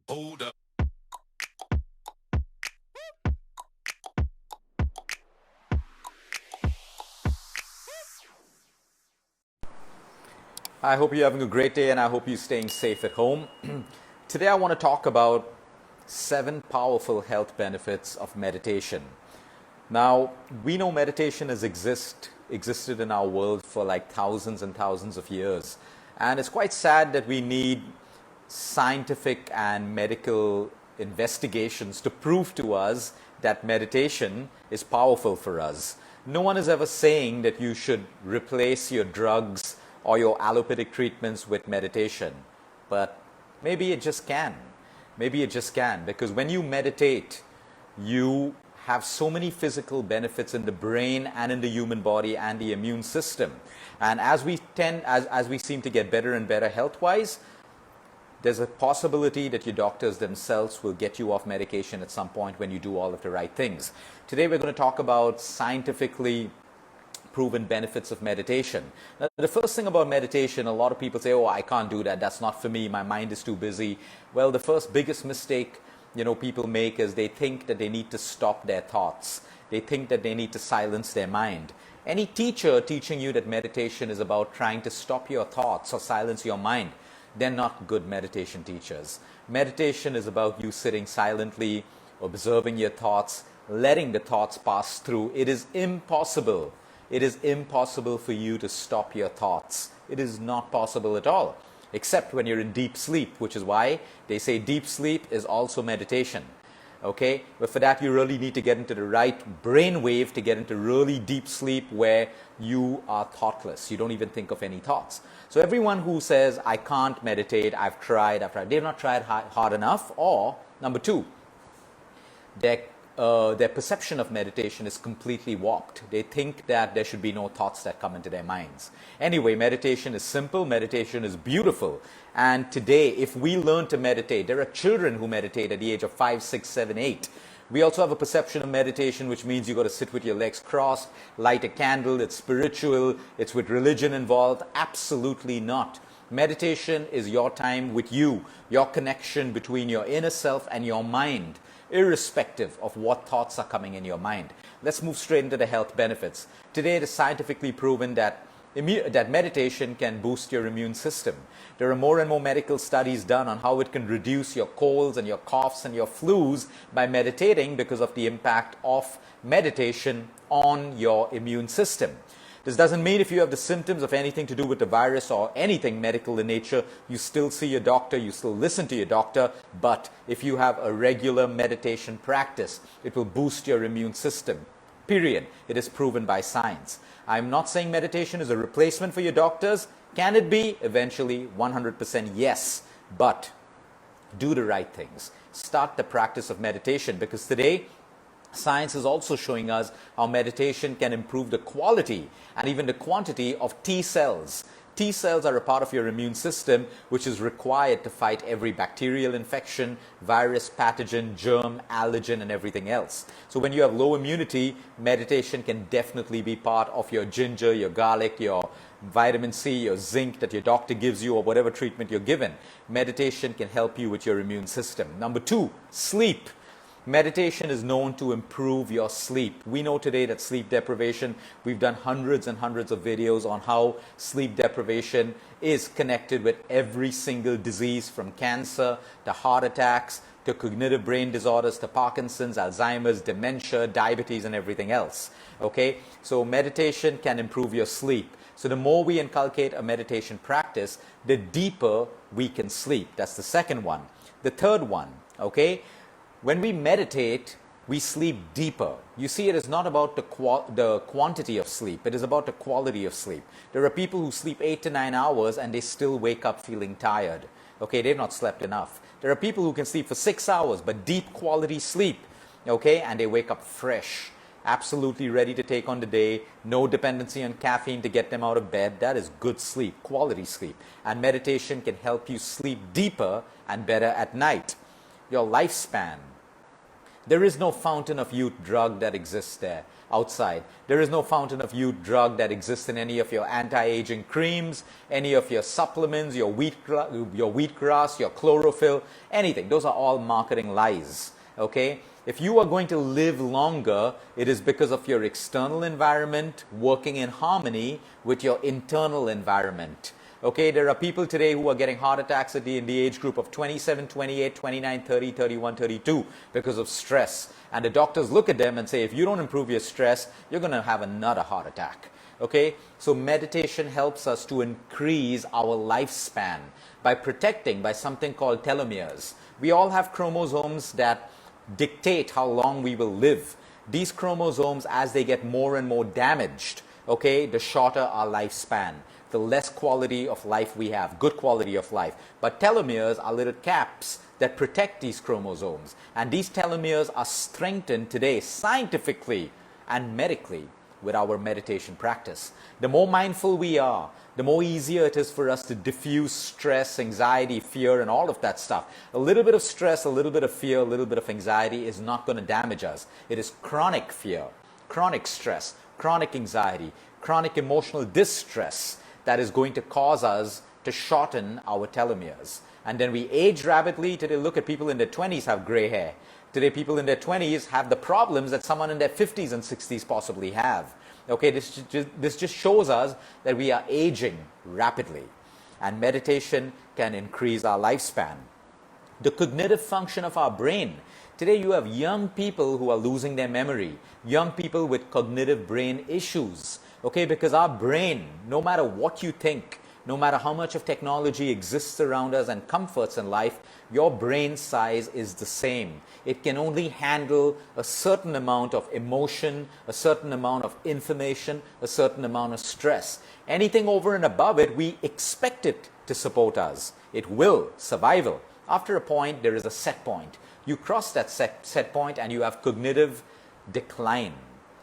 Hold up. I hope you're having a great day and I hope you're staying safe at home. Today I want to talk about 7 powerful health benefits of meditation. Now, we know meditation has existed in our world for like thousands and thousands of years. And it's quite sad that we need scientific and medical investigations to prove to us that meditation is powerful for us. No one is ever saying that you should replace your drugs or your allopathic treatments with meditation. But maybe it just can. Maybe it just can. Because when you meditate, you have so many physical benefits in the brain and in the human body and the immune system. And as we seem to get better and better health-wise, there's a possibility that your doctors themselves will get you off medication at some point when you do all of the right things. Today we're going to talk about scientifically proven benefits of meditation. Now, the first thing about meditation, a lot of people say, oh, I can't do that. That's not for me. My mind is too busy. Well, the first biggest mistake people make is they think that they need to stop their thoughts. They think that they need to silence their mind. Any teacher teaching you that meditation is about trying to stop your thoughts or silence your mind, they're not good meditation teachers. Meditation is about you sitting silently, observing your thoughts, letting the thoughts pass through. It is impossible. It is impossible for you to stop your thoughts. It is not possible at all, except when you're in deep sleep, which is why they say deep sleep is also meditation. Okay? But for that, you really need to get into the right brain wave to get into really deep sleep where you are thoughtless. You don't even think of any thoughts. So everyone who says, I can't meditate, I've tried, they've not tried hard enough, or number 2, their perception of meditation is completely warped. They think that there should be no thoughts that come into their minds. Anyway, meditation is simple, meditation is beautiful. And today, if we learn to meditate, there are children who meditate at the age of 5, 6, 7, 8. We also have a perception of meditation, which means you got to sit with your legs crossed, light a candle, it's spiritual, it's with religion involved. Absolutely not. Meditation is your time with you, your connection between your inner self and your mind, irrespective of what thoughts are coming in your mind. Let's move straight into the health benefits. Today, it is scientifically proven that meditation can boost your immune system. There are more and more medical studies done on how it can reduce your colds and your coughs and your flus by meditating because of the impact of meditation on your immune system. This doesn't mean if you have the symptoms of anything to do with the virus or anything medical in nature, you still see your doctor, you still listen to your doctor, but if you have a regular meditation practice, it will boost your immune system. Period. It is proven by science. I'm not saying meditation is a replacement for your doctors. Can it be? Eventually, 100% yes. But do the right things. Start the practice of meditation, because today, science is also showing us how meditation can improve the quality and even the quantity of T cells. T cells are a part of your immune system which is required to fight every bacterial infection, virus, pathogen, germ, allergen, and everything else. So when you have low immunity, meditation can definitely be part of your ginger, your garlic, your vitamin C, your zinc that your doctor gives you, or whatever treatment you're given. Meditation can help you with your immune system. Number 2, sleep. Meditation is known to improve your sleep. We know today that sleep deprivation, we've done hundreds and hundreds of videos on how sleep deprivation is connected with every single disease, from cancer to heart attacks to cognitive brain disorders to Parkinson's, Alzheimer's, dementia, diabetes, and everything else. Okay, so meditation can improve your sleep. So the more we inculcate a meditation practice, the deeper we can sleep. That's the second one. The third one, okay? When we meditate, we sleep deeper. You see, it is not about the quantity of sleep. It is about the quality of sleep. There are people who sleep 8 to 9 hours and they still wake up feeling tired. Okay, they've not slept enough. There are people who can sleep for 6 hours, but deep quality sleep. Okay, and they wake up fresh, absolutely ready to take on the day. No dependency on caffeine to get them out of bed. That is good sleep, quality sleep. And meditation can help you sleep deeper and better at night. Your lifespan. There is no fountain of youth drug that exists there. outside. There is no fountain of youth drug that exists in any of your anti-aging creams, any of your supplements, your wheatgrass, your chlorophyll, anything. Those are all marketing lies. Okay? If you are going to live longer, it is because of your external environment working in harmony with your internal environment. Okay, there are people today who are getting heart attacks in the age group of 27, 28, 29, 30, 31, 32 because of stress. And the doctors look at them and say, if you don't improve your stress, you're going to have another heart attack. Okay, so meditation helps us to increase our lifespan by protecting by something called telomeres. We all have chromosomes that dictate how long we will live. These chromosomes, as they get more and more damaged, okay, the shorter our lifespan, the less quality of life we have, good quality of life. But telomeres are little caps that protect these chromosomes. And these telomeres are strengthened today scientifically and medically with our meditation practice. The more mindful we are, the more easier it is for us to diffuse stress, anxiety, fear, and all of that stuff. A little bit of stress, a little bit of fear, a little bit of anxiety is not going to damage us. It is chronic fear, chronic stress, chronic anxiety, chronic emotional distress that is going to cause us to shorten our telomeres. And then we age rapidly. Today, look at people in their 20s have gray hair. Today, people in their 20s have the problems that someone in their 50s and 60s possibly have. Okay, this just shows us that we are aging rapidly. And meditation can increase our lifespan. The cognitive function of our brain. Today, you have young people who are losing their memory. Young people with cognitive brain issues. Okay, because our brain, no matter what you think, no matter how much of technology exists around us and comforts in life, your brain size is the same. It can only handle a certain amount of emotion, a certain amount of information, a certain amount of stress. Anything over and above it, we expect it to support us. It will, survival. After a point, there is a set point. You cross that set point and you have cognitive decline.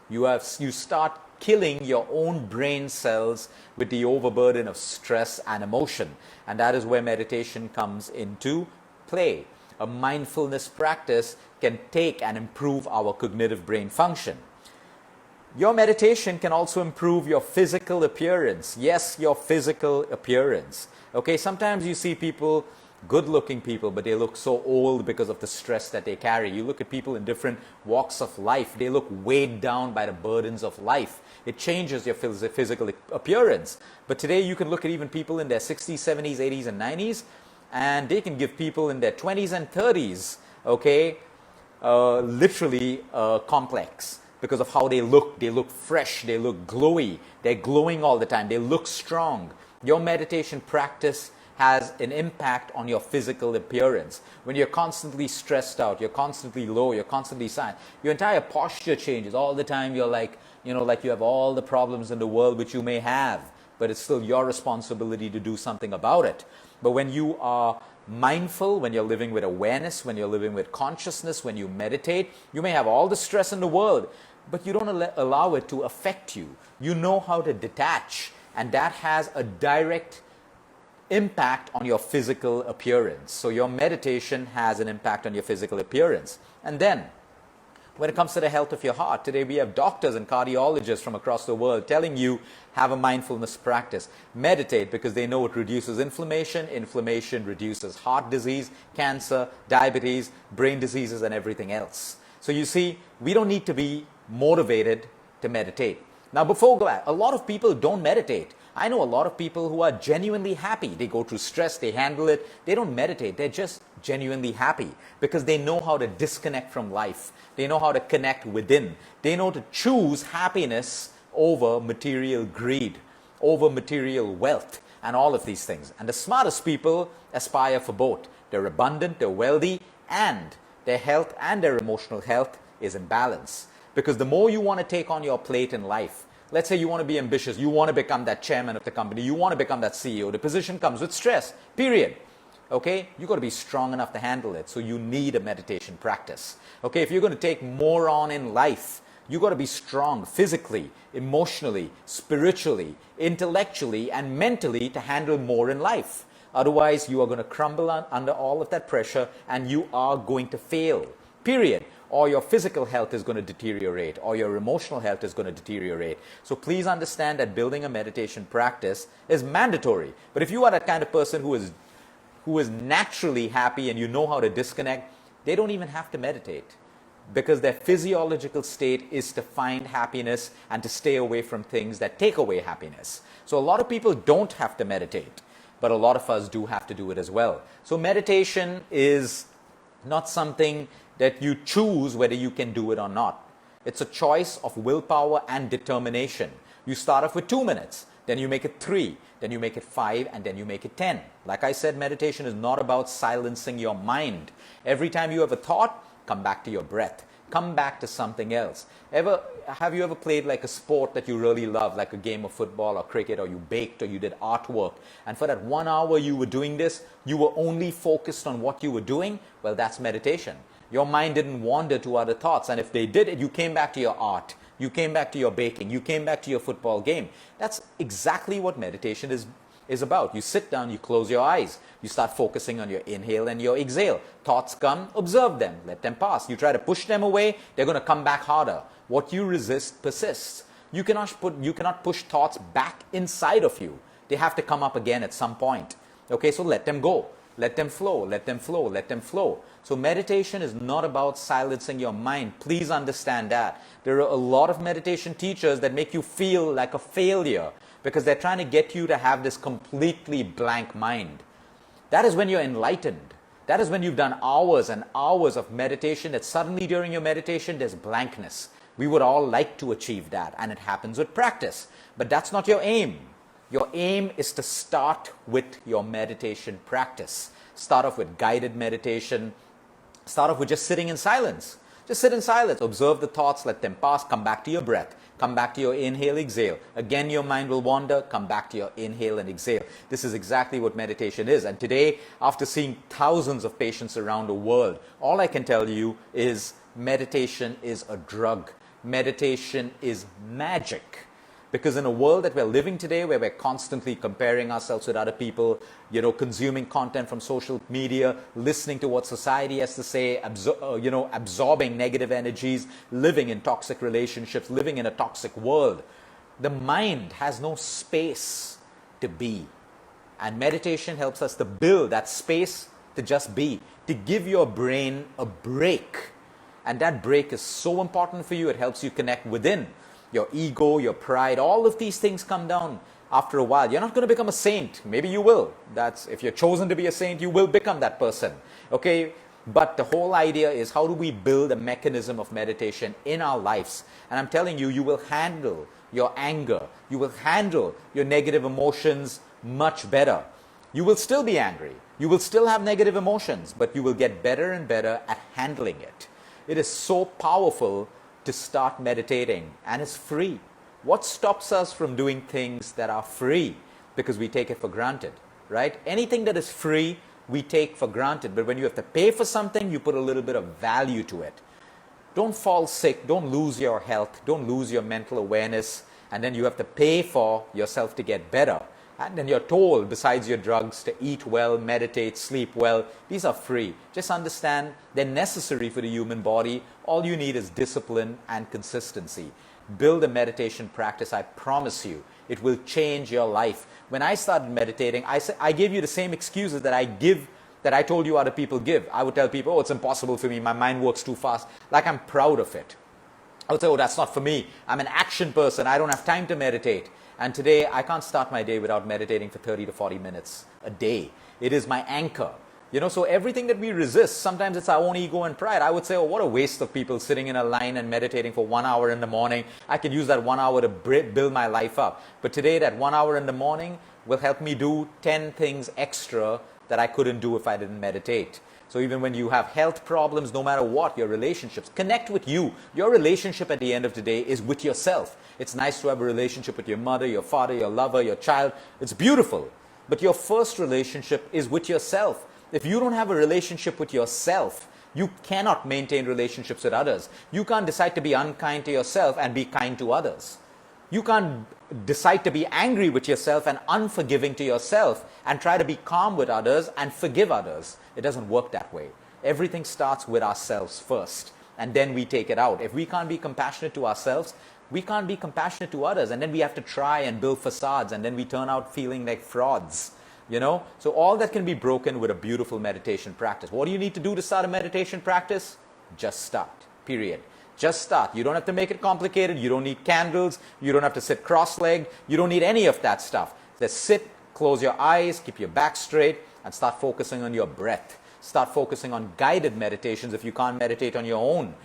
You start killing your own brain cells with the overburden of stress and emotion. And that is where meditation comes into play. A mindfulness practice can take and improve our cognitive brain function. Your meditation can also improve your physical appearance. Yes, your physical appearance. Okay, sometimes you see people, good-looking people, but they look so old because of the stress that they carry. You look at people in different walks of life. They look weighed down by the burdens of life. It changes your physical appearance. But today you can look at even people in their 60s, 70s, 80s, and 90s, and they can give people in their 20s and 30s, okay, literally complex because of how they look. They look fresh. They look glowy. They're glowing all the time. They look strong. Your meditation practice has an impact on your physical appearance. When you're constantly stressed out, you're constantly low, you're constantly sad, your entire posture changes. All the time you're like, like you have all the problems in the world which you may have, but it's still your responsibility to do something about it. But when you are mindful, when you're living with awareness, when you're living with consciousness, when you meditate, you may have all the stress in the world, but you don't allow it to affect you. You know how to detach, and that has a direct impact on your physical appearance. So your meditation has an impact on your physical appearance. And then, when it comes to the health of your heart, today we have doctors and cardiologists from across the world telling you, have a mindfulness practice. Meditate, because they know it reduces inflammation. Inflammation reduces heart disease, cancer, diabetes, brain diseases, and everything else. So you see, we don't need to be motivated to meditate. Now, before that, a lot of people don't meditate. I know a lot of people who are genuinely happy. They go through stress, they handle it. They don't meditate. They're just genuinely happy because they know how to disconnect from life. They know how to connect within. They know to choose happiness over material greed, over material wealth, and all of these things. And the smartest people aspire for both. They're abundant, they're wealthy, and their health and their emotional health is in balance. Because the more you want to take on your plate in life, let's say you want to be ambitious, you want to become that chairman of the company, you want to become that CEO, the position comes with stress, period. Okay, you got to be strong enough to handle it. So you need a meditation practice. Okay, if you're going to take more on in life, you got to be strong physically, emotionally, spiritually, intellectually, and mentally to handle more in life. Otherwise, you are going to crumble under all of that pressure and you are going to fail. Period. or your physical health is going to deteriorate, or your emotional health is going to deteriorate. So please understand that building a meditation practice is mandatory. But if you are that kind of person who is naturally happy and you know how to disconnect, they don't even have to meditate, because their physiological state is to find happiness and to stay away from things that take away happiness. So a lot of people don't have to meditate, but a lot of us do have to do it as well. So meditation is not something that you choose whether you can do it or not. It's a choice of willpower and determination. You start off with 2 minutes, then you make it 3, then you make it 5, and then you make it 10. Like I said, meditation is not about silencing your mind. Every time you have a thought, come back to your breath. Come back to something else. Have you ever played like a sport that you really love, like a game of football or cricket, or you baked, or you did artwork, and for that 1 hour you were doing this, you were only focused on what you were doing? Well, that's meditation. Your mind didn't wander to other thoughts, and if they did, you came back to your art, you came back to your baking, you came back to your football game. That's exactly what meditation is about. You sit down, you close your eyes, you start focusing on your inhale and your exhale. Thoughts come, observe them, let them pass. You try to push them away, they're going to come back harder. What you resist persists. You cannot push thoughts back inside of you. They have to come up again at some point. Okay, so let them go. Let them flow, let them flow, let them flow. So meditation is not about silencing your mind. Please understand that. There are a lot of meditation teachers that make you feel like a failure because they're trying to get you to have this completely blank mind. That is when you're enlightened. That is when you've done hours and hours of meditation, that suddenly during your meditation there's blankness. We would all like to achieve that, and it happens with practice. But that's not your aim. Your aim is to start with your meditation practice. Start off with guided meditation. Start off with just sitting in silence. Just sit in silence. Observe the thoughts, let them pass. Come back to your breath. Come back to your inhale, exhale. Again, your mind will wander. Come back to your inhale and exhale. This is exactly what meditation is. And today, after seeing thousands of patients around the world, all I can tell you is meditation is a drug. Meditation is magic. Because in a world that we're living today, where we're constantly comparing ourselves with other people, consuming content from social media, listening to what society has to say, absorbing negative energies, living in toxic relationships, living in a toxic world, the mind has no space to be. And meditation helps us to build that space to just be, to give your brain a break. And that break is so important for you. It helps you connect within. Your ego, your pride, all of these things come down after a while. You're not going to become a saint. Maybe you will. If you're chosen to be a saint, you will become that person. Okay? But the whole idea is, how do we build a mechanism of meditation in our lives? And I'm telling you, you will handle your anger. You will handle your negative emotions much better. You will still be angry. You will still have negative emotions, but you will get better and better at handling it. It is so powerful to start meditating, and it's free. What stops us from doing things that are free? Because we take it for granted, right? Anything that is free, we take for granted. But when you have to pay for something, you put a little bit of value to it. Don't fall sick. Don't lose your health. Don't lose your mental awareness. And then you have to pay for yourself to get better. And then you're told, besides your drugs, to eat well, meditate, sleep well. These are free. Just understand they're necessary for the human body. All you need is discipline and consistency. Build a meditation practice. I promise you, it will change your life. When I started meditating, I gave you the same excuses that I told you other people give. I would tell people, oh, it's impossible for me. My mind works too fast. Like I'm proud of it. I would say, oh, that's not for me. I'm an action person. I don't have time to meditate. And today, I can't start my day without meditating for 30 to 40 minutes a day. It is my anchor. So everything that we resist, sometimes it's our own ego and pride. I would say, oh, what a waste of people sitting in a line and meditating for 1 hour in the morning. I could use that 1 hour to build my life up. But today, that 1 hour in the morning will help me do 10 things extra that I couldn't do if I didn't meditate. So even when you have health problems, no matter what, your relationships, connect with you. Your relationship at the end of the day is with yourself. It's nice to have a relationship with your mother, your father, your lover, your child. It's beautiful. But your first relationship is with yourself. If you don't have a relationship with yourself, you cannot maintain relationships with others. You can't decide to be unkind to yourself and be kind to others. You can't decide to be angry with yourself and unforgiving to yourself and try to be calm with others and forgive others. It doesn't work that way. Everything starts with ourselves first. and then we take it out. If we can't be compassionate to ourselves, we can't be compassionate to others, and then we have to try and build facades, and then we turn out feeling like frauds. So all that can be broken with a beautiful meditation practice. What do you need to do to start a meditation practice? Just start, period. Just start. You don't have to make it complicated. You don't need candles. You don't have to sit cross-legged. You don't need any of that stuff. Just sit, close your eyes, keep your back straight, and start focusing on your breath. Start focusing on guided meditations if you can't meditate on your own.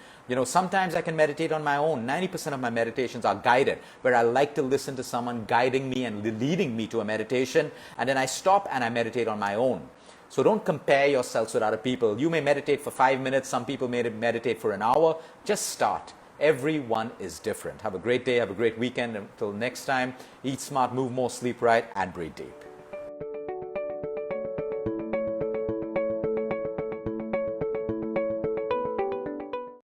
Sometimes I can meditate on my own. 90% of my meditations are guided, where I like to listen to someone guiding me and leading me to a meditation, and then I stop and I meditate on my own. So don't compare yourselves with other people. You may meditate for 5 minutes. Some people may meditate for an hour. Just start. Everyone is different. Have a great day. Have a great weekend. Until next time, eat smart, move more, sleep right, and breathe deep.